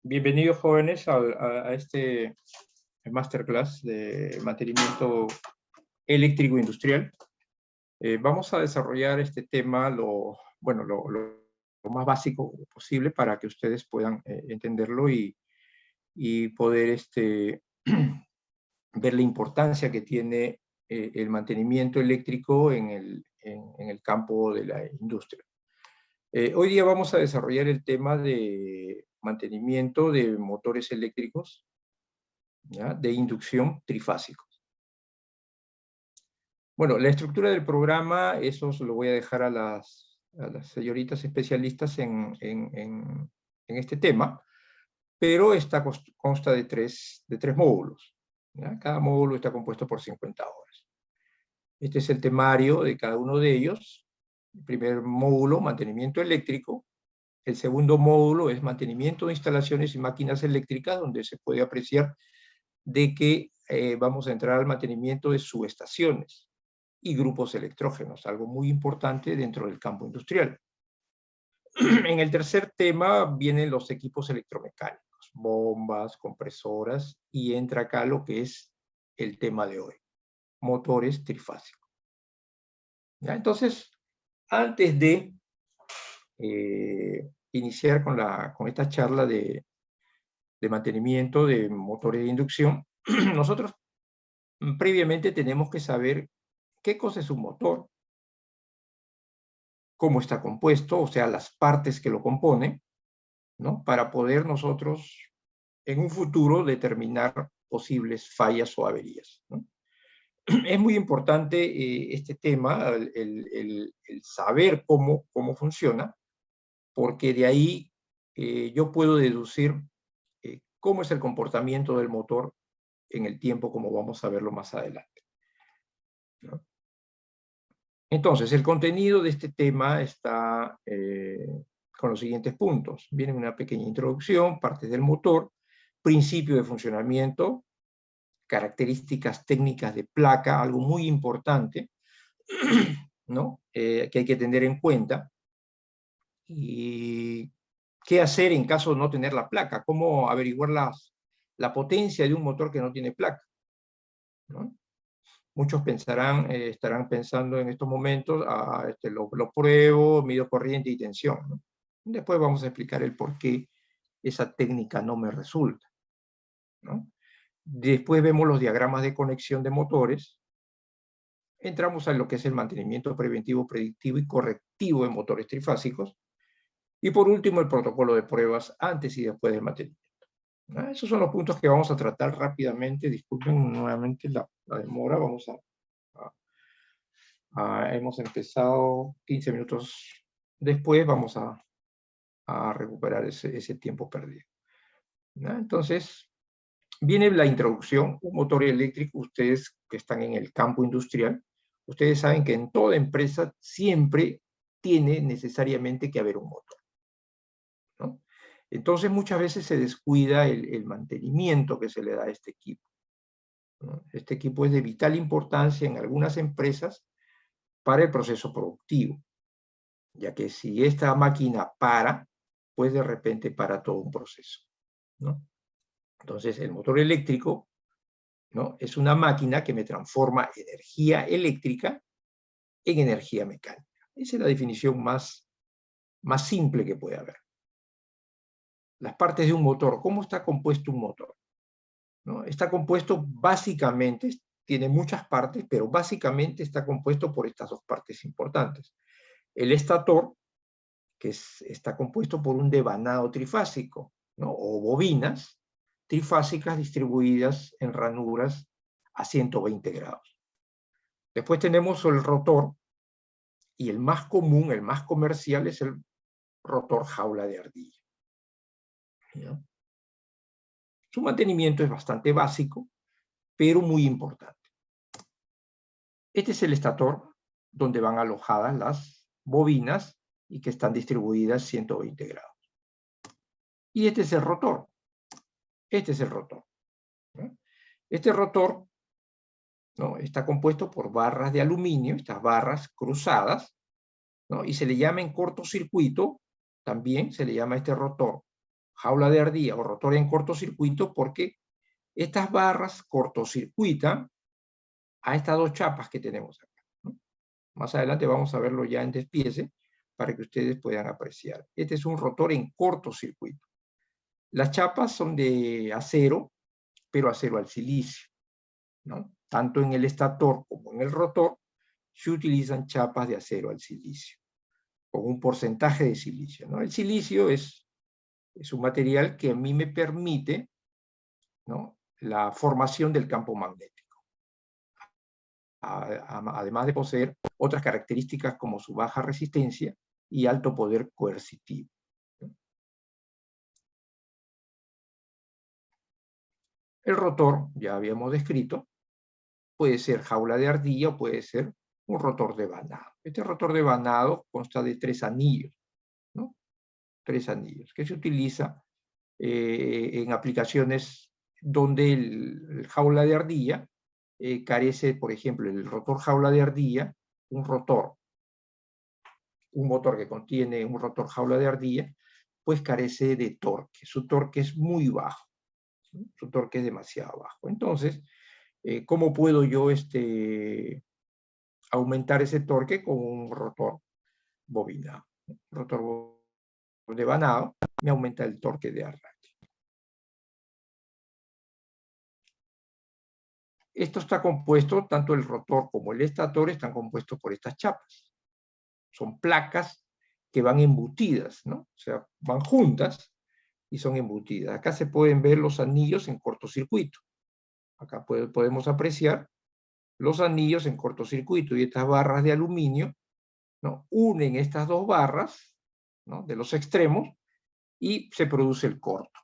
Bienvenidos jóvenes a este masterclass de mantenimiento eléctrico industrial. Vamos a desarrollar este tema lo más básico posible para que ustedes puedan entenderlo y poder ver la importancia que tiene el mantenimiento eléctrico en el campo de la industria. Hoy día vamos a desarrollar el tema de mantenimiento de motores eléctricos, ¿ya?, de inducción trifásicos. Bueno, la estructura del programa, eso se lo voy a dejar a las señoritas especialistas en este tema, pero consta de tres módulos, ¿ya? Cada módulo está compuesto por 50 horas. Este es el temario de cada uno de ellos. El primer módulo, mantenimiento eléctrico. El segundo módulo es mantenimiento de instalaciones y máquinas eléctricas, donde se puede apreciar de que vamos a entrar al mantenimiento de subestaciones y grupos electrógenos, algo muy importante dentro del campo industrial. En el tercer tema vienen los equipos electromecánicos, bombas, compresoras, y entra acá lo que es el tema de hoy, motores trifásicos. ¿Ya? Entonces, antes de iniciar con esta charla de mantenimiento de motores de inducción, nosotros previamente tenemos que saber qué cosa es un motor, cómo está compuesto, o sea, las partes que lo componen, ¿no?, para poder nosotros en un futuro determinar posibles fallas o averías, ¿no? Es muy importante este tema, el saber cómo funciona, porque de ahí yo puedo deducir cómo es el comportamiento del motor en el tiempo, como vamos a verlo más adelante, ¿no? Entonces, el contenido de este tema está con los siguientes puntos. Viene una pequeña introducción, partes del motor, principio de funcionamiento, características técnicas de placa, algo muy importante, ¿no?, que hay que tener en cuenta. Y qué hacer en caso de no tener la placa, cómo averiguar la potencia de un motor que no tiene placa, ¿no? Muchos estarán pensando en estos momentos, lo pruebo, mido corriente y tensión, ¿no? Después vamos a explicar el por qué esa técnica no me resulta, ¿no? Después vemos los diagramas de conexión de motores. Entramos a lo que es el mantenimiento preventivo, predictivo y correctivo de motores trifásicos. Y por último, el protocolo de pruebas antes y después del mantenimiento. Esos son los puntos que vamos a tratar rápidamente. Disculpen nuevamente la demora. Hemos empezado 15 minutos después. Vamos a recuperar ese tiempo perdido, ¿no? Entonces, viene la introducción. Un motor eléctrico, ustedes que están en el campo industrial, ustedes saben que en toda empresa siempre tiene necesariamente que haber un motor, ¿no? Entonces, muchas veces se descuida el mantenimiento que se le da a este equipo, ¿no? Este equipo es de vital importancia en algunas empresas para el proceso productivo, ya que si esta máquina para, pues de repente para todo un proceso, ¿no? Entonces, el motor eléctrico, ¿no?, es una máquina que me transforma energía eléctrica en energía mecánica. Esa es la definición más simple que puede haber. Las partes de un motor. ¿Cómo está compuesto un motor? ¿No? Está compuesto básicamente, tiene muchas partes, pero básicamente está compuesto por estas dos partes importantes. El estator, que está compuesto por un devanado trifásico, ¿no?, o bobinas trifásicas distribuidas en ranuras a 120 grados. Después tenemos el rotor, y el más común, el más comercial, es el rotor jaula de ardilla, ¿no? Su mantenimiento es bastante básico, pero muy importante. Este es el estator, donde van alojadas las bobinas y que están distribuidas 120 grados. Y este es el rotor. Este es el rotor, ¿no? Este rotor, ¿no?, está compuesto por barras de aluminio, estas barras cruzadas, ¿no?, y se le llama en cortocircuito, también se le llama este rotor jaula de ardilla o rotor en cortocircuito porque estas barras cortocircuitan a estas dos chapas que tenemos acá, ¿no? Más adelante vamos a verlo ya en despiece para que ustedes puedan apreciar. Este es un rotor en cortocircuito. Las chapas son de acero, pero acero al silicio, ¿no? Tanto en el estator como en el rotor se utilizan chapas de acero al silicio, con un porcentaje de silicio, ¿no? El silicio es un material que a mí me permite, ¿no?, la formación del campo magnético, además de poseer otras características como su baja resistencia y alto poder coercitivo. El rotor, ya habíamos descrito, puede ser jaula de ardilla o puede ser un rotor de vanado. Este rotor de vanado consta de 3 anillos, ¿no? 3 anillos, que se utiliza en aplicaciones donde el jaula de ardilla carece, por ejemplo, el rotor jaula de ardilla, un motor que contiene un rotor jaula de ardilla, pues carece de torque. Su torque es muy bajo, ¿sí? Su torque es demasiado bajo. Entonces, ¿cómo puedo yo aumentar ese torque con un rotor bobinado? Un rotor de vanado me aumenta el torque de arranque. Esto está compuesto, tanto el rotor como el estator están compuestos por estas chapas. Son placas que van embutidas, ¿no? O sea, van juntas y son embutidas. Acá se pueden ver los anillos en cortocircuito. Acá podemos apreciar los anillos en cortocircuito y estas barras de aluminio, ¿no?, unen estas dos barras, ¿no?, de los extremos y se produce el corto.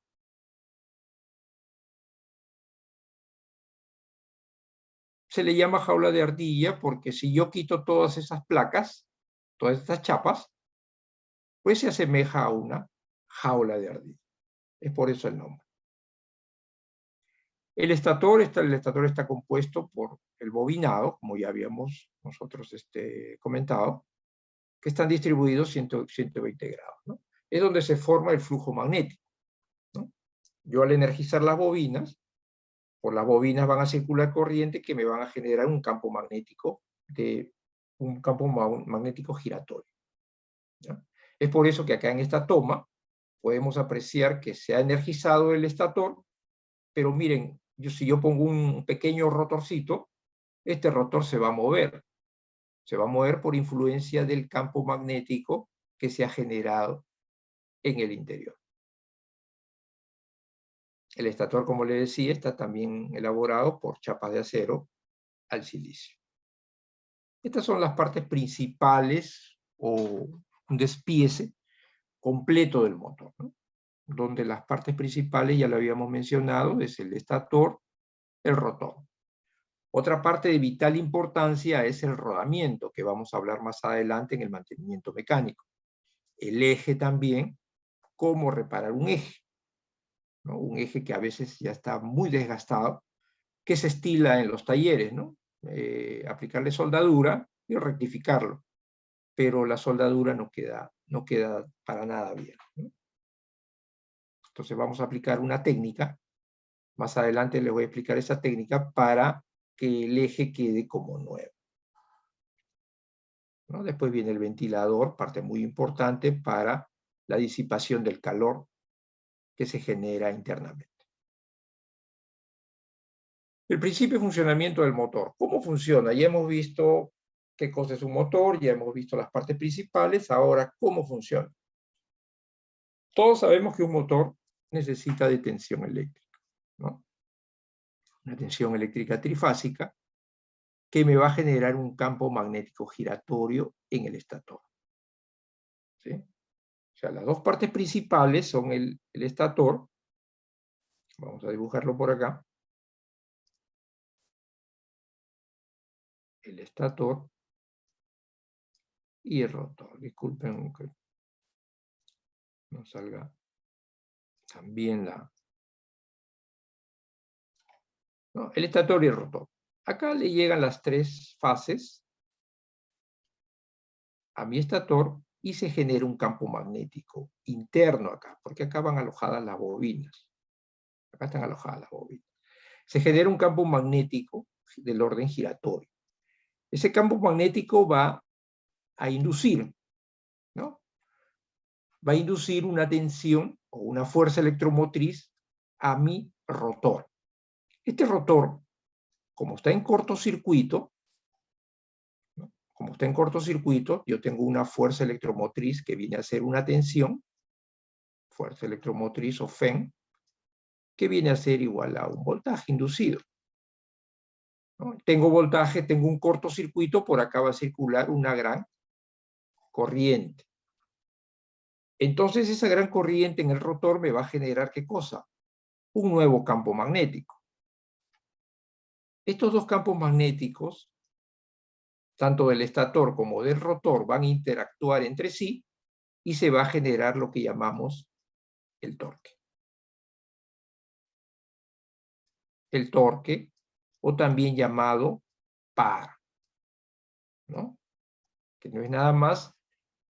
Se le llama jaula de ardilla porque si yo quito todas esas placas, todas estas chapas, pues se asemeja a una jaula de ardilla. Es por eso el nombre. El estator está compuesto por el bobinado, como ya habíamos nosotros comentado, que están distribuidos 120 grados, ¿no? Es donde se forma el flujo magnético, ¿no? Yo al energizar las bobinas, por las bobinas van a circular corriente que me van a generar un campo magnético giratorio, ¿no? Es por eso que acá en esta toma podemos apreciar que se ha energizado el estator, pero miren, si yo pongo un pequeño rotorcito, este rotor se va a mover. Se va a mover por influencia del campo magnético que se ha generado en el interior. El estator, como le decía, está también elaborado por chapas de acero al silicio. Estas son las partes principales o un despiece completo del motor, ¿no?, donde las partes principales, ya lo habíamos mencionado, es el estator, el rotor. Otra parte de vital importancia es el rodamiento, que vamos a hablar más adelante en el mantenimiento mecánico. El eje también, cómo reparar un eje, ¿no?, un eje que a veces ya está muy desgastado, que se estila en los talleres, ¿no? Aplicarle soldadura y rectificarlo, pero la soldadura no queda para nada bien, ¿no? Entonces vamos a aplicar una técnica, más adelante les voy a explicar esa técnica para que el eje quede como nuevo, ¿no? Después viene el ventilador, parte muy importante para la disipación del calor que se genera internamente. El principio de funcionamiento del motor. ¿Cómo funciona? Ya hemos visto qué cosa es un motor, ya hemos visto las partes principales, ahora, ¿cómo funciona? Todos sabemos que un motor necesita de tensión eléctrica, ¿no? Una tensión eléctrica trifásica que me va a generar un campo magnético giratorio en el estator, ¿sí? O sea, las dos partes principales son el estator, vamos a dibujarlo por acá, el estator y el rotor. Disculpen que no salga también ¿no?, el estator y el rotor. Acá le llegan las 3 fases a mi estator y se genera un campo magnético interno acá, porque acá van alojadas las bobinas. Acá están alojadas las bobinas. Se genera un campo magnético del orden giratorio. Ese campo magnético va a inducir, ¿no? Va a inducir una tensión o una fuerza electromotriz a mi rotor. Este rotor, como está en cortocircuito, ¿no? Como está en cortocircuito, yo tengo una fuerza electromotriz que viene a ser una tensión, fuerza electromotriz o FEN, que viene a ser igual a un voltaje inducido, ¿no? Tengo voltaje, tengo un cortocircuito, por acá va a circular una gran corriente. Entonces esa gran corriente en el rotor me va a generar, ¿qué cosa? Un nuevo campo magnético. Estos dos campos magnéticos, tanto del estator como del rotor, van a interactuar entre sí y se va a generar lo que llamamos el torque. El torque, o también llamado par, ¿no? Que no es nada más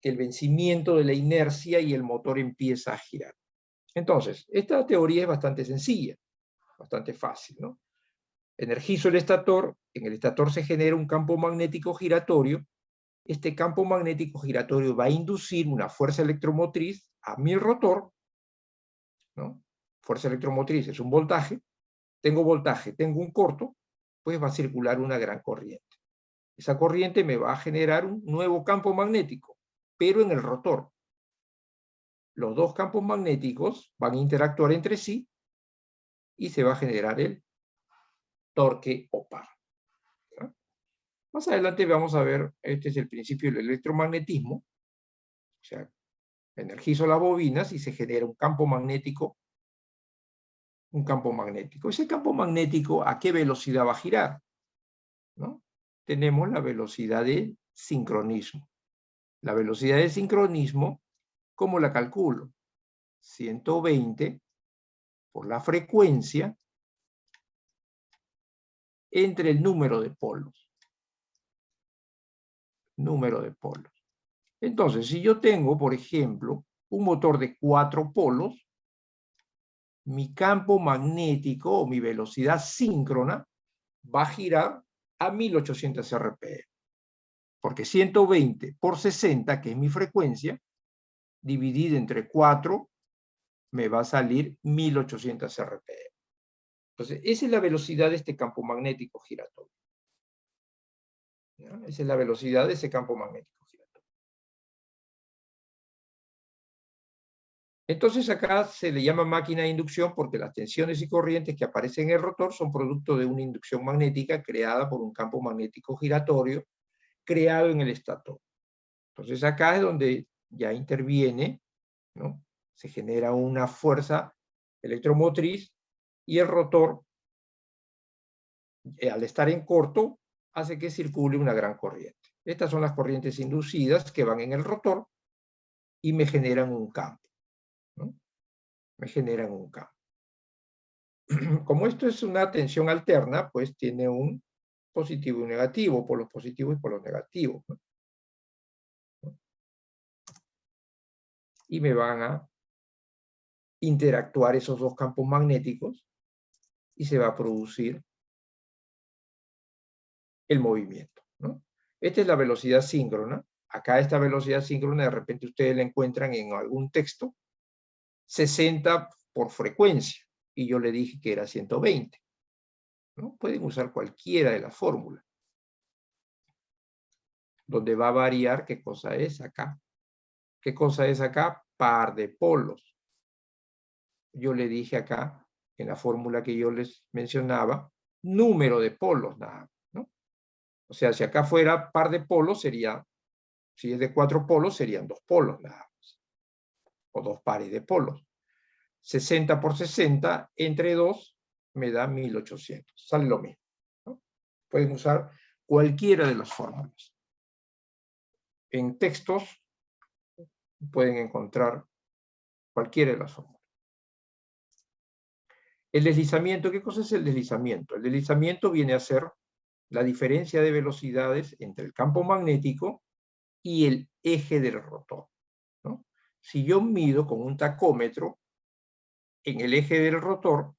que el vencimiento de la inercia y el motor empieza a girar. Entonces, esta teoría es bastante sencilla, bastante fácil, ¿no? Energizo el estator, en el estator se genera un campo magnético giratorio. Este campo magnético giratorio va a inducir una fuerza electromotriz a mi rotor, ¿no? Fuerza electromotriz es un voltaje, tengo un corto, pues va a circular una gran corriente. Esa corriente me va a generar un nuevo campo magnético, pero en el rotor. Los dos campos magnéticos van a interactuar entre sí y se va a generar el torque o par, ¿no? Más adelante vamos a ver, este es el principio del electromagnetismo, o sea, energizo las bobinas y se genera un campo magnético. Ese campo magnético, ¿a qué velocidad va a girar? ¿No? Tenemos la velocidad de sincronismo. La velocidad de sincronismo, ¿cómo la calculo? 120 por la frecuencia entre el número de polos. Entonces, si yo tengo, por ejemplo, un motor de 4 polos, mi campo magnético o mi velocidad síncrona va a girar a 1800 RPM. Porque 120 por 60, que es mi frecuencia, dividida entre 4, me va a salir 1800 RPM. Entonces, esa es la velocidad de este campo magnético giratorio. ¿No? Esa es la velocidad de ese campo magnético giratorio. Entonces, acá se le llama máquina de inducción porque las tensiones y corrientes que aparecen en el rotor son producto de una inducción magnética creada por un campo magnético giratorio creado en el estator. Entonces, acá es donde ya interviene, ¿no? Se genera una fuerza electromotriz y el rotor, al estar en corto, hace que circule una gran corriente. Estas son las corrientes inducidas que van en el rotor y me generan un campo, ¿no? Me generan un campo. Como esto es una tensión alterna, pues tiene un positivo y un negativo, por los positivos y por los negativos, ¿no? Y me van a interactuar esos dos campos magnéticos y se va a producir el movimiento, ¿no? Esta es la velocidad síncrona. Acá esta velocidad síncrona, de repente ustedes la encuentran en algún texto, 60 por frecuencia, y yo le dije que era 120, ¿no? Pueden usar cualquiera de las fórmulas, donde va a variar qué cosa es acá. ¿Qué cosa es acá? Par de polos. Yo le dije acá, en la fórmula que yo les mencionaba, número de polos, nada, ¿no? O sea, si acá fuera par de polos, sería, si es de 4 polos, serían 2 polos, nada más. O 2 pares de polos. 60 por 60 entre 2 me da 1800. Sale lo mismo, ¿no? Pueden usar cualquiera de las fórmulas. En textos pueden encontrar cualquiera de las fórmulas. El deslizamiento, ¿qué cosa es el deslizamiento? El deslizamiento viene a ser la diferencia de velocidades entre el campo magnético y el eje del rotor, ¿no? Si yo mido con un tacómetro en el eje del rotor,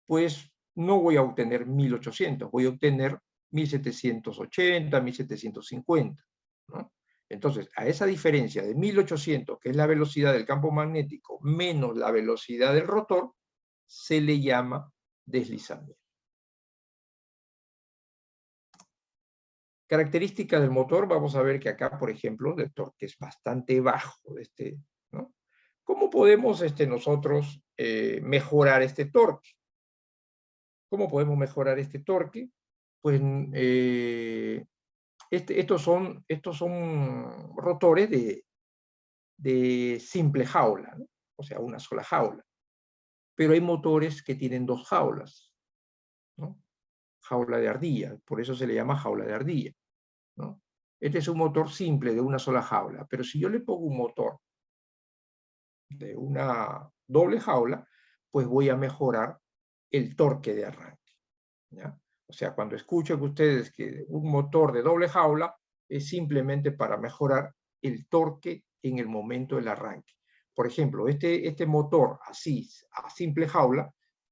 pues no voy a obtener 1800, voy a obtener 1780, 1750, ¿no? Entonces, a esa diferencia de 1800, que es la velocidad del campo magnético, menos la velocidad del rotor, se le llama deslizamiento. Característica del motor, vamos a ver que acá, por ejemplo, el torque es bastante bajo, ¿no? ¿Cómo podemos nosotros mejorar este torque? ¿Cómo podemos mejorar este torque? Pues estos son rotores de simple jaula, ¿no? O sea, una sola jaula. Pero hay motores que tienen dos jaulas, ¿no? Jaula de ardilla, por eso se le llama jaula de ardilla, ¿no? Este es un motor simple de una sola jaula, pero si yo le pongo un motor de una doble jaula, pues voy a mejorar el torque de arranque, ¿ya? O sea, cuando escuchen ustedes que un motor de doble jaula es simplemente para mejorar el torque en el momento del arranque. Por ejemplo, este motor así, a simple jaula,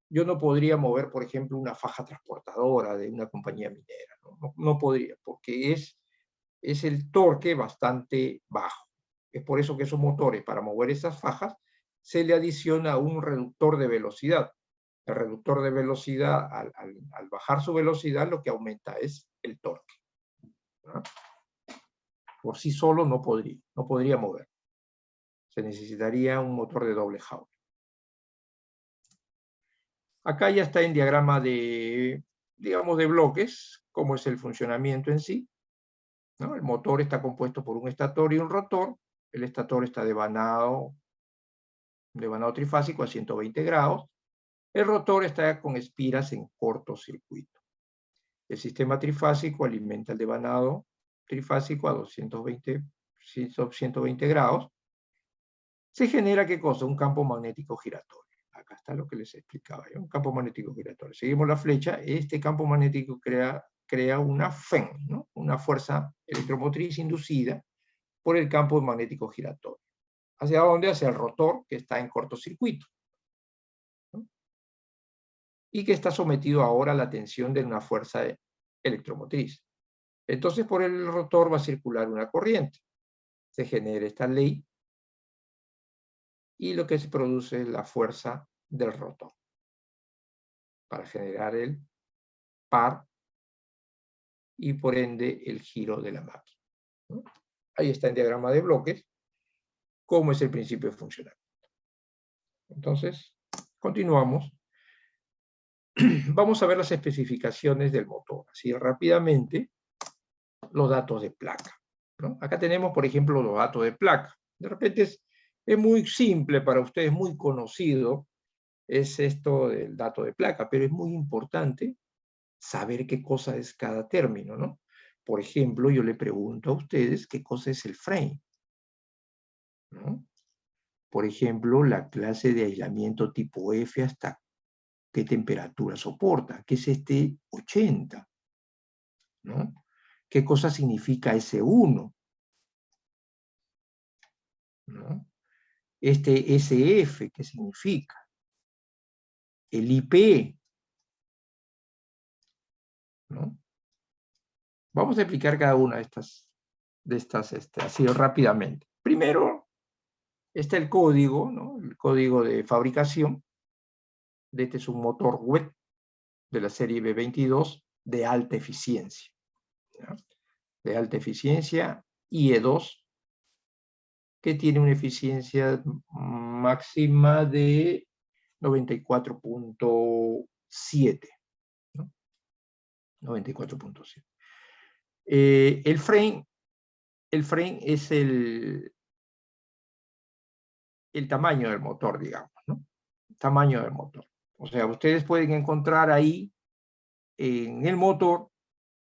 yo no podría mover, por ejemplo, una faja transportadora de una compañía minera, ¿no? No podría, porque es el torque bastante bajo. Es por eso que esos motores, para mover esas fajas, se le adiciona un reductor de velocidad. El reductor de velocidad, al bajar su velocidad, lo que aumenta es el torque, ¿no? Por sí solo no podría mover. Se necesitaría un motor de doble jaula. Acá ya está en diagrama de, digamos, de bloques, cómo es el funcionamiento en sí, ¿no? El motor está compuesto por un estator y un rotor. El estator está devanado trifásico a 120 grados. El rotor está con espiras en cortocircuito. El sistema trifásico alimenta el devanado trifásico a 120 grados. Se genera, ¿qué cosa? Un campo magnético giratorio. Acá está lo que les explicaba yo, un campo magnético giratorio. Seguimos la flecha, este campo magnético crea una FEM, ¿no? Una fuerza electromotriz inducida por el campo magnético giratorio. ¿Hacia dónde? Hacia el rotor, que está en cortocircuito, ¿no? Y que está sometido ahora a la tensión de una fuerza electromotriz. Entonces, por el rotor va a circular una corriente. Se genera esta ley y lo que se produce es la fuerza del rotor para generar el par y por ende el giro de la máquina, ¿no? Ahí está en diagrama de bloques cómo es el principio de funcionamiento. Entonces, continuamos. Vamos a ver las especificaciones del motor, así rápidamente, los datos de placa, ¿no? Acá tenemos, por ejemplo, los datos de placa. De repente es muy simple para ustedes, muy conocido, es esto del dato de placa, pero es muy importante saber qué cosa es cada término, ¿no? Por ejemplo, yo le pregunto a ustedes qué cosa es el frame, ¿no? Por ejemplo, la clase de aislamiento tipo F hasta qué temperatura soporta, qué es este 80, ¿no? ¿Qué cosa significa S1? ¿No? Este SF, ¿qué significa? El IP, ¿no? Vamos a explicar cada una de estas así rápidamente. Primero, está el código, ¿no? El código de fabricación. Este es un motor web de la serie B22 de alta eficiencia, ¿no? De alta eficiencia, IE2, que tiene una eficiencia máxima de 94.7, ¿no? 94.7. El frame es el tamaño del motor, digamos, ¿no? Tamaño del motor. O sea, ustedes pueden encontrar ahí en el motor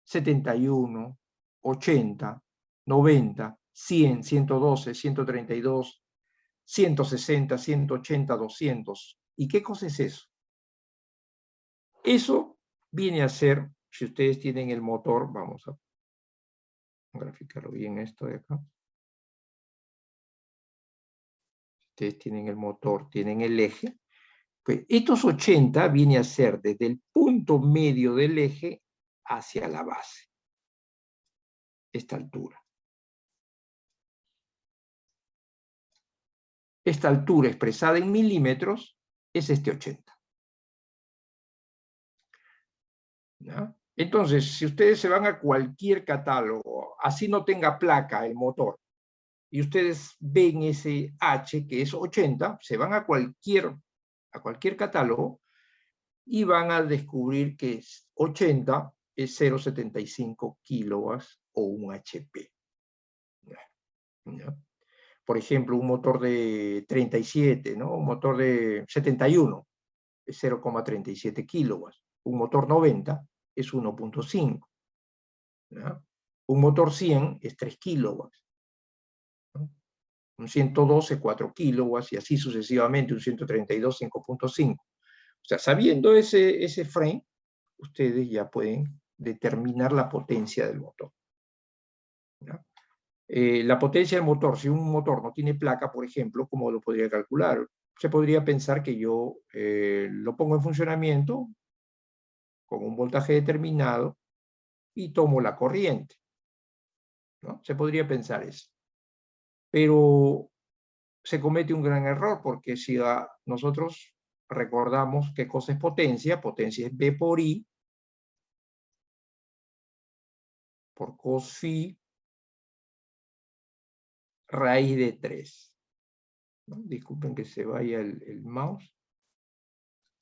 71, 80, 90, 100, 112, 132, 160, 180, 200. ¿Y qué cosa es eso? Eso viene a ser, si ustedes tienen el motor, vamos a graficarlo bien esto de acá. Ustedes tienen el motor, tienen el eje. Pues estos 80 viene a ser desde el punto medio del eje hacia la base. Esta altura. Esta altura expresada en milímetros es este 80. ¿Ya? Entonces, si ustedes se van a cualquier catálogo, así no tenga placa el motor, y ustedes ven ese H que es 80, se van a cualquier catálogo y van a descubrir que 80 es 0,75 kilowatts o un HP. ¿Ya? Por ejemplo, un motor de 37, ¿no? Un motor de 71 es 0,37 kilowatts. Un motor 90 es 1,5. Un motor 100 es 3 kilowatts. ¿No? Un 112, 4 kilowatts, y así sucesivamente, un 132, 5,5. O sea, sabiendo ese frame, ustedes ya pueden determinar la potencia del motor. ¿Ya? La potencia del motor, si un motor no tiene placa, por ejemplo, ¿cómo lo podría calcular? Se podría pensar que yo lo pongo en funcionamiento con un voltaje determinado y tomo la corriente, ¿no? Se podría pensar eso. Pero se comete un gran error, porque si nosotros recordamos qué cosa es potencia es B por I por cos phi raíz de 3. ¿No? Disculpen que se vaya el mouse.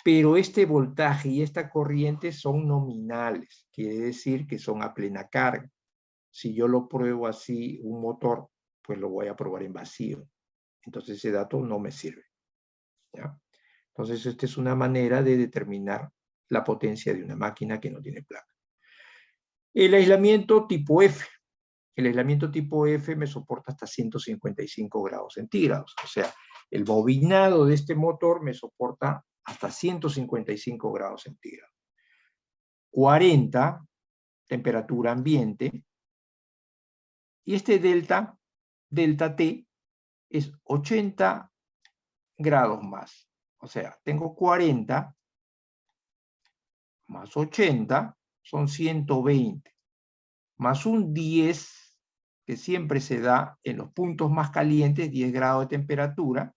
Pero este voltaje y esta corriente son nominales, quiere decir que son a plena carga. Si yo lo pruebo así, un motor, pues lo voy a probar en vacío. Entonces ese dato no me sirve. ¿Ya? Entonces esta es una manera de determinar la potencia de una máquina que no tiene placa. El aislamiento tipo F. El aislamiento tipo F me soporta hasta 155 grados centígrados. O sea, el bobinado de este motor me soporta hasta 155 grados centígrados. 40, temperatura ambiente. Y este delta T, es 80 grados más. O sea, tengo 40 más 80 son 120. Más un 10, que siempre se da en los puntos más calientes, 10 grados de temperatura.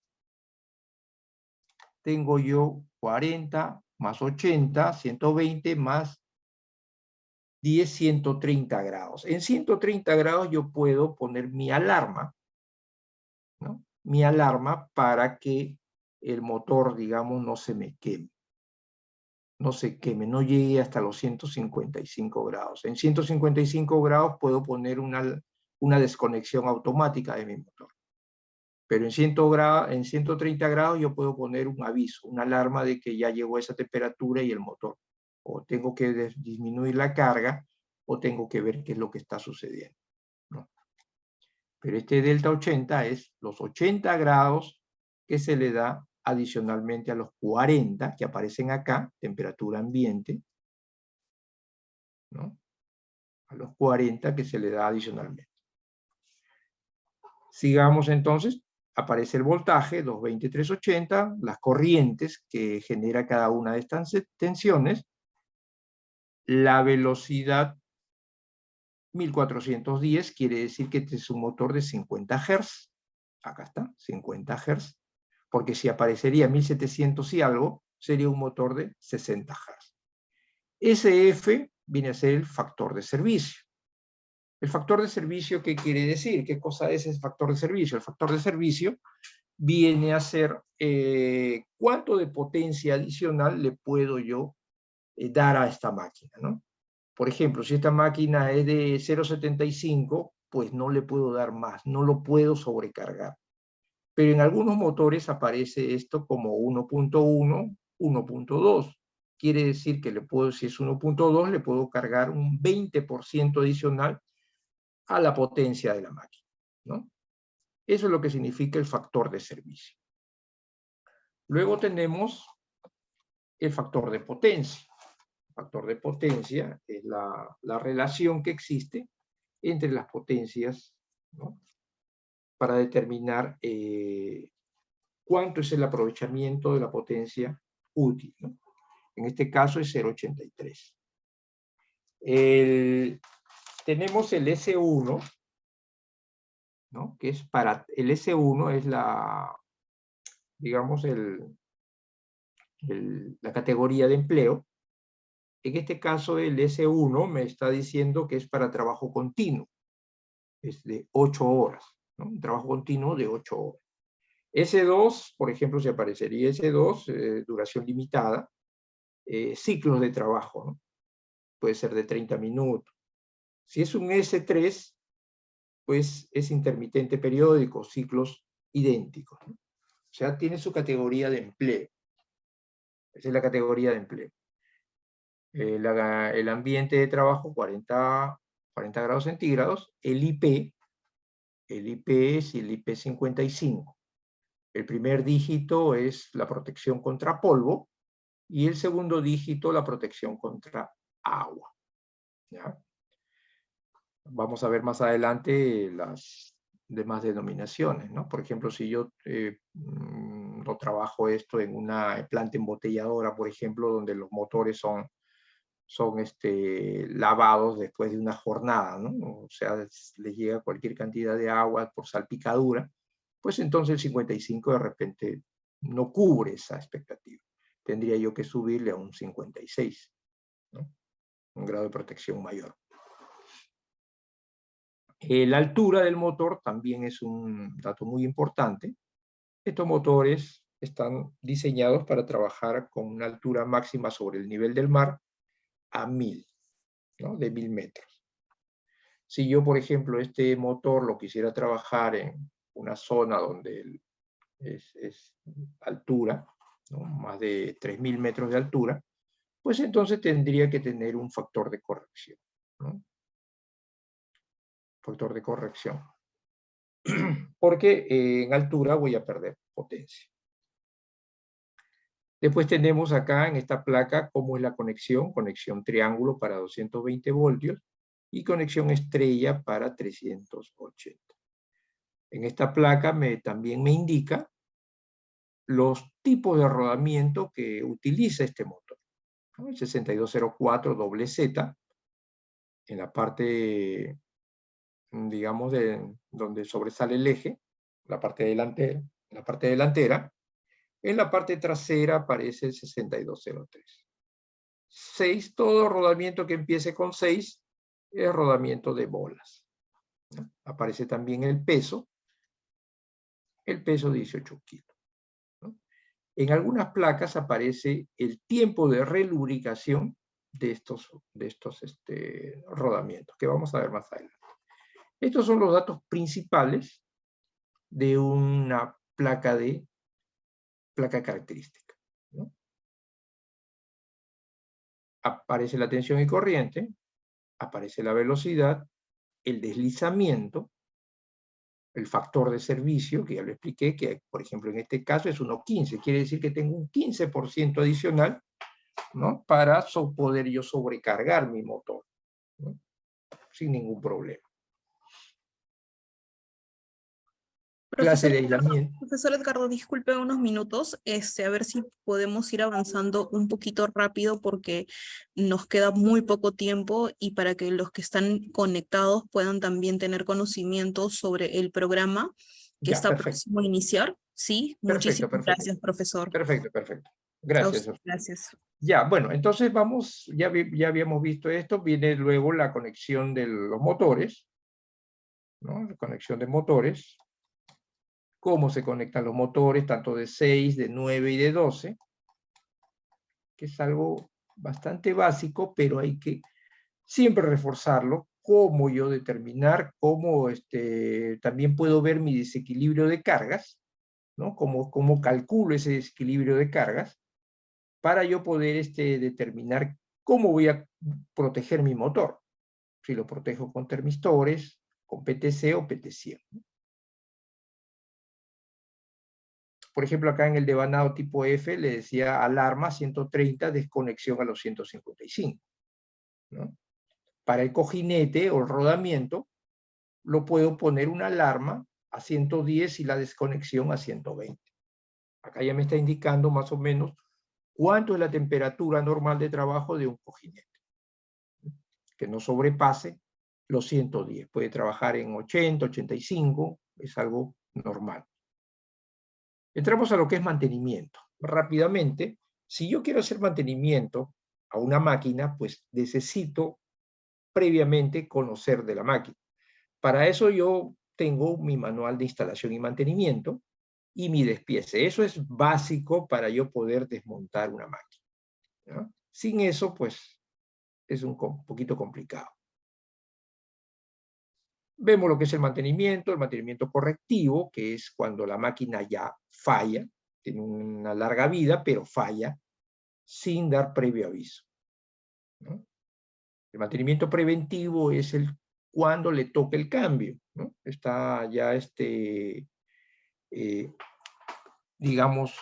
Tengo yo 40 más 80, 120 más 10, 130 grados. En 130 grados yo puedo poner mi alarma, ¿no? Mi alarma para que el motor, digamos, no se me queme. No se queme, no llegue hasta los 155 grados. En 155 grados puedo poner una desconexión automática de mi motor. Pero en 130 grados yo puedo poner un aviso, una alarma de que ya llegó a esa temperatura y el motor. O tengo que disminuir la carga, o tengo que ver qué es lo que está sucediendo, ¿no? Pero este delta 80 es los 80 grados que se le da adicionalmente a los 40 que aparecen acá, temperatura ambiente, ¿no? A los 40 que se le da adicionalmente. Sigamos entonces. Aparece el voltaje, 220, 380, las corrientes que genera cada una de estas tensiones, la velocidad 1410, quiere decir que este es un motor de 50 Hz. Acá está, 50 Hz. Porque si aparecería 1700 y algo, sería un motor de 60 Hz. SF viene a ser el factor de servicio. ¿El factor de servicio qué quiere decir? ¿Qué cosa es el factor de servicio? El factor de servicio viene a ser cuánto de potencia adicional le puedo yo dar a esta máquina, ¿no? Por ejemplo, si esta máquina es de 0,75, pues no le puedo dar más, no lo puedo sobrecargar. Pero en algunos motores aparece esto como 1.1, 1.2. Quiere decir que si es 1.2, le puedo cargar un 20% adicional a la potencia de la máquina, ¿no? Eso es lo que significa el factor de servicio. Luego tenemos el factor de potencia. El factor de potencia es la relación que existe entre las potencias, ¿no? Para determinar cuánto es el aprovechamiento de la potencia útil, ¿no? En este caso es 0,83. Tenemos el S1, ¿no? Que es para, el S1 es digamos, la categoría de empleo. En este caso el S1 me está diciendo que es para trabajo continuo, es de 8 horas, ¿no? Un trabajo continuo de 8 horas. S2, por ejemplo, se aparecería S2, duración limitada, ciclos de trabajo, ¿no? Puede ser de 30 minutos. Si es un S3, pues es intermitente periódico, ciclos idénticos, ¿no? O sea, tiene su categoría de empleo. Esa es la categoría de empleo. El ambiente de trabajo, 40 grados centígrados. El IP es el IP 55. El primer dígito es la protección contra polvo y el segundo dígito la protección contra agua, ¿ya? Vamos a ver más adelante las demás denominaciones, ¿no? Por ejemplo, si yo lo trabajo esto en una planta embotelladora, por ejemplo, donde los motores son lavados después de una jornada, ¿no? O sea, les llega cualquier cantidad de agua por salpicadura, pues entonces el 55 de repente no cubre esa expectativa. Tendría yo que subirle a un 56, ¿no? Un grado de protección mayor. La altura del motor también es un dato muy importante. Estos motores están diseñados para trabajar con una altura máxima sobre el nivel del mar a 1000, ¿no? De 1000 metros. Si yo, por ejemplo, este motor lo quisiera trabajar en una zona donde es altura, ¿no? Más de 3000 metros de altura, pues entonces tendría que tener un factor de corrección, ¿no? Factor de corrección. Porque en altura voy a perder potencia. Después tenemos acá en esta placa cómo es la conexión triángulo para 220 voltios y conexión estrella para 380. En esta placa también me indica los tipos de rodamiento que utiliza este motor, ¿no? El 6204 WZ, en la parte, digamos, donde sobresale el eje, la parte delantera, en la parte trasera aparece el 6203. 6, todo rodamiento que empiece con 6 es rodamiento de bolas, ¿no? Aparece también el peso 18 kilos. En algunas placas aparece el tiempo de relubricación de estos rodamientos, que vamos a ver más adelante. Estos son los datos principales de una placa característica, ¿no? Aparece la tensión y corriente, aparece la velocidad, el deslizamiento, el factor de servicio, que ya lo expliqué, que por ejemplo en este caso es 1,15, quiere decir que tengo un 15% adicional, ¿no? Para poder yo sobrecargar mi motor, ¿no? Sin ningún problema. Clase de aislamiento. Profesor Edgardo, disculpe unos minutos, a ver si podemos ir avanzando un poquito rápido porque nos queda muy poco tiempo y para que los que están conectados puedan también tener conocimiento sobre el programa que Ya, está perfecto. próximo a iniciar. Sí, muchísimas gracias, profesor. Perfecto. Gracias. Gracias. Ya, bueno, entonces vamos, ya habíamos visto esto, viene luego la conexión de los motores, ¿no? La conexión de motores, cómo se conectan los motores, tanto de 6, de 9 y de 12, que es algo bastante básico, pero hay que siempre reforzarlo, cómo yo determinar, cómo también puedo ver mi desequilibrio de cargas, ¿no? Cómo calculo ese desequilibrio de cargas, para yo poder determinar cómo voy a proteger mi motor. Si lo protejo con termistores, con PTC o PT100. Por ejemplo, acá en el devanado tipo F le decía alarma 130, desconexión a los 155, ¿no? Para el cojinete o el rodamiento, lo puedo poner una alarma a 110 y la desconexión a 120. Acá ya me está indicando más o menos cuánto es la temperatura normal de trabajo de un cojinete. Que no sobrepase los 110. Puede trabajar en 80, 85, es algo normal. Entramos a lo que es mantenimiento. Rápidamente, si yo quiero hacer mantenimiento a una máquina, pues necesito previamente conocer de la máquina. Para eso yo tengo mi manual de instalación y mantenimiento y mi despiece. Eso es básico para yo poder desmontar una máquina, ¿no? Sin eso, pues, es un poquito complicado. Vemos lo que es el mantenimiento correctivo, que es cuando la máquina ya falla, tiene una larga vida, pero falla sin dar previo aviso, ¿no? El mantenimiento preventivo es cuando le toca el cambio, ¿no? Está ya, digamos,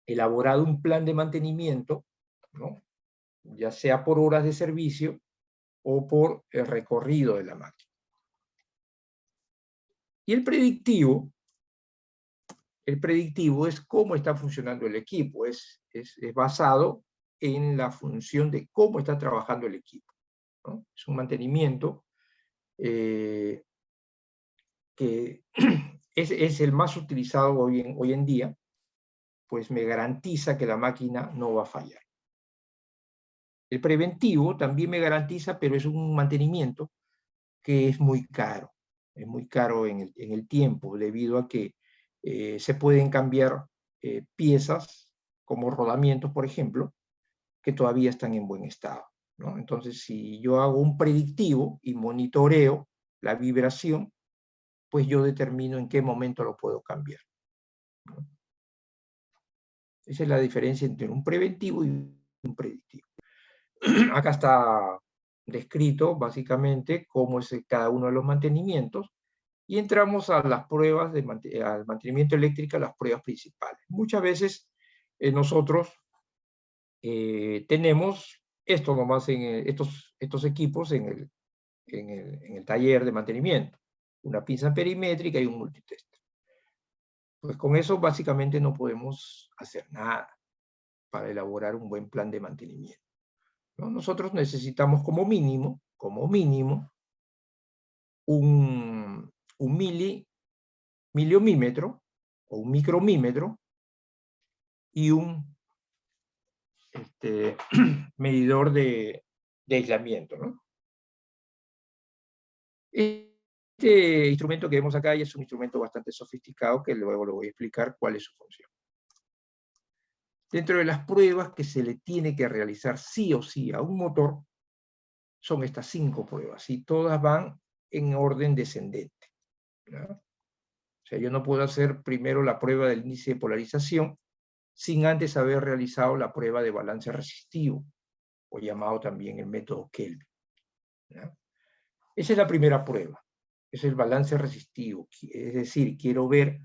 elaborado un plan de mantenimiento, ¿no? Ya sea por horas de servicio o por el recorrido de la máquina. Y el predictivo es cómo está funcionando el equipo, es basado en la función de cómo está trabajando el equipo, ¿no? Es un mantenimiento que es el más utilizado hoy en día, pues me garantiza que la máquina no va a fallar. El preventivo también me garantiza, pero es un mantenimiento que es muy caro en el tiempo, debido a que se pueden cambiar piezas como rodamientos, por ejemplo, que todavía están en buen estado, ¿no? Entonces, si yo hago un predictivo y monitoreo la vibración, pues yo determino en qué momento lo puedo cambiar, ¿no? Esa es la diferencia entre un preventivo y un predictivo. Acá está descrito básicamente cómo es cada uno de los mantenimientos y entramos a las pruebas al mantenimiento eléctrico, las pruebas principales. Muchas veces nosotros tenemos esto nomás estos equipos en el taller de mantenimiento, una pinza perimétrica y un multitester. Pues con eso básicamente no podemos hacer nada para elaborar un buen plan de mantenimiento, ¿no? Nosotros necesitamos como mínimo, un miliomímetro o un micromímetro y un medidor de aislamiento, ¿no? Este instrumento que vemos acá es un instrumento bastante sofisticado que luego lo voy a explicar cuál es su función. Dentro de las pruebas que se le tiene que realizar sí o sí a un motor, son estas 5 pruebas, y todas van en orden descendente, ¿no? O sea, yo no puedo hacer primero la prueba del índice de polarización sin antes haber realizado la prueba de balance resistivo, o llamado también el método Kelvin, ¿no? Esa es la primera prueba, es el balance resistivo, es decir, quiero ver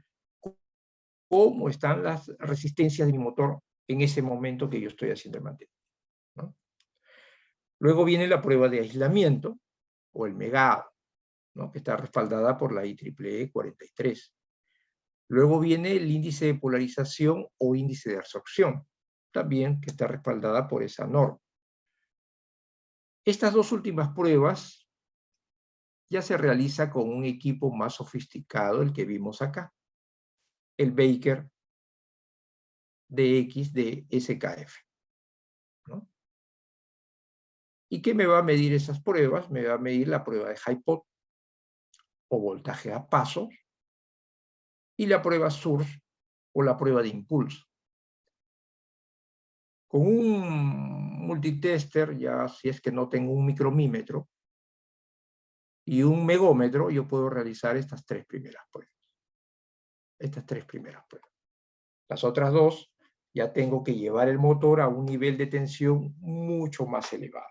cómo están las resistencias de mi motor en ese momento que yo estoy haciendo el mantenimiento, ¿no? Luego viene la prueba de aislamiento, o el megado, ¿no? Que está respaldada por la IEEE 43. Luego viene el índice de polarización o índice de absorción, también que está respaldada por esa norma. Estas dos últimas pruebas ya se realiza con un equipo más sofisticado, el que vimos acá, el Baker DX de SKF, ¿no? ¿Y qué me va a medir esas pruebas? Me va a medir la prueba de high-pot o voltaje a pasos y la prueba surge o la prueba de impulso. Con un multitester, ya si es que no tengo un micromímetro y un megómetro, yo puedo realizar estas 3 primeras pruebas. Estas 3 primeras pruebas. Las otras 2 ya tengo que llevar el motor a un nivel de tensión mucho más elevado.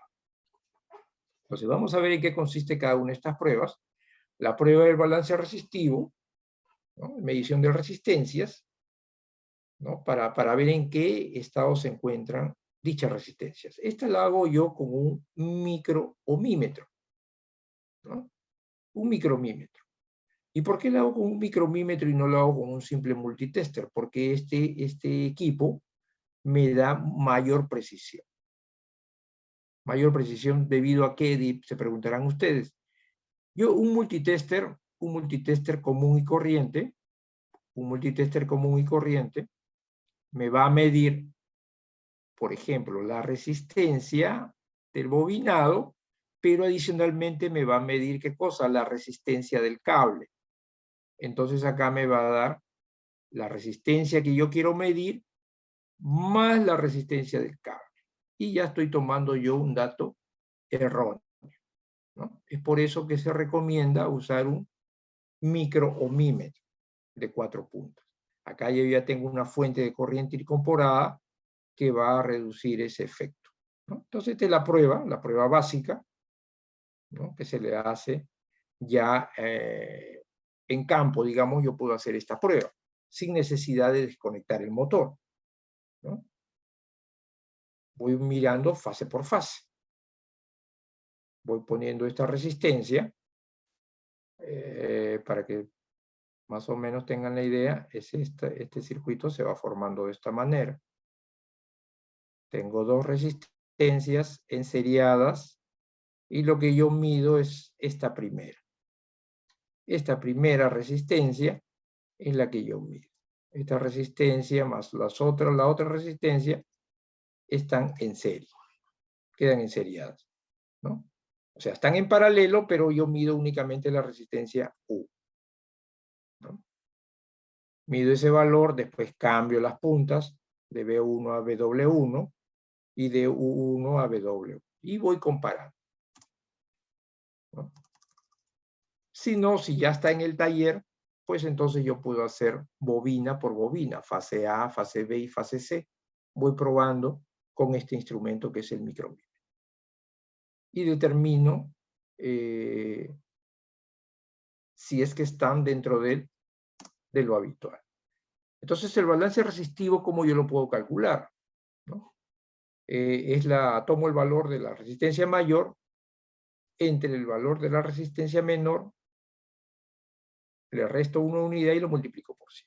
Entonces vamos a ver en qué consiste cada una de estas pruebas. La prueba del balance resistivo, ¿no? Medición de resistencias, ¿no? Para ver en qué estado se encuentran dichas resistencias. Esta la hago yo con un micromímetro, ¿no? Un micromímetro. ¿Y por qué lo hago con un micromímetro y no lo hago con un simple multitester? Porque este equipo me da mayor precisión. Mayor precisión debido a qué, se preguntarán ustedes. Yo un multitester común y corriente, me va a medir, por ejemplo, la resistencia del bobinado, pero adicionalmente me va a medir, ¿qué cosa? La resistencia del cable. Entonces acá me va a dar la resistencia que yo quiero medir más la resistencia del cable. Y ya estoy tomando yo un dato erróneo, ¿no? Es por eso que se recomienda usar un micro-ohmímetro de 4 puntas. Acá yo ya tengo una fuente de corriente incorporada que va a reducir ese efecto, ¿no? Entonces, esta es la prueba básica, ¿no? Que se le hace ya en campo, digamos, yo puedo hacer esta prueba sin necesidad de desconectar el motor, ¿no? Voy mirando fase por fase. Voy poniendo esta resistencia para que más o menos tengan la idea. Este circuito se va formando de esta manera. Tengo dos resistencias enseriadas y lo que yo mido es esta primera. Esta primera resistencia es la que yo mido. Esta resistencia más la otra resistencia están en serie, quedan enseriadas, ¿no? O sea, están en paralelo, pero yo mido únicamente la resistencia U, ¿no? Mido ese valor, después cambio las puntas de B1 a BW1 y de U1 a BW. Y voy comparando, ¿no? Si no, si ya está en el taller, pues entonces yo puedo hacer bobina por bobina, fase A, fase B y fase C. Voy probando con este instrumento que es el micromímetro. Y determino si es que están dentro de lo habitual. Entonces, el balance resistivo, ¿cómo yo lo puedo calcular? ¿No? Tomo el valor de la resistencia mayor entre el valor de la resistencia menor, le resto una unidad y lo multiplico por 100.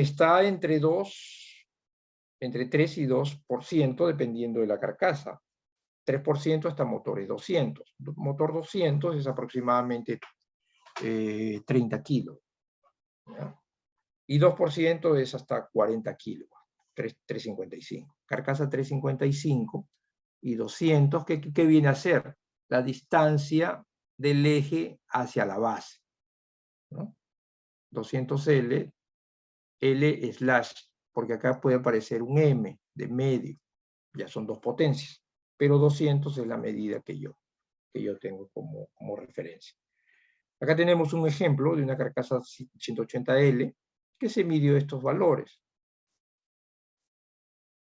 Está entre 3 y 2%, dependiendo de la carcasa. 3% hasta motores 200. Motor 200 es aproximadamente 30 kilos. ¿Ya? Y 2% es hasta 40 kilos, 355. Carcasa 355 y 200, ¿qué viene a ser? La distancia del eje hacia la base, ¿no? 200L, L slash, porque acá puede aparecer un M de medio, ya son dos potencias, pero 200 es la medida que yo tengo como referencia. Acá tenemos un ejemplo de una carcasa 180L que se midió estos valores,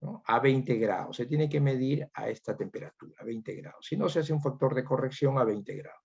¿no? A 20 grados. Se tiene que medir a esta temperatura, a 20 grados. Si no, se hace un factor de corrección a 20 grados.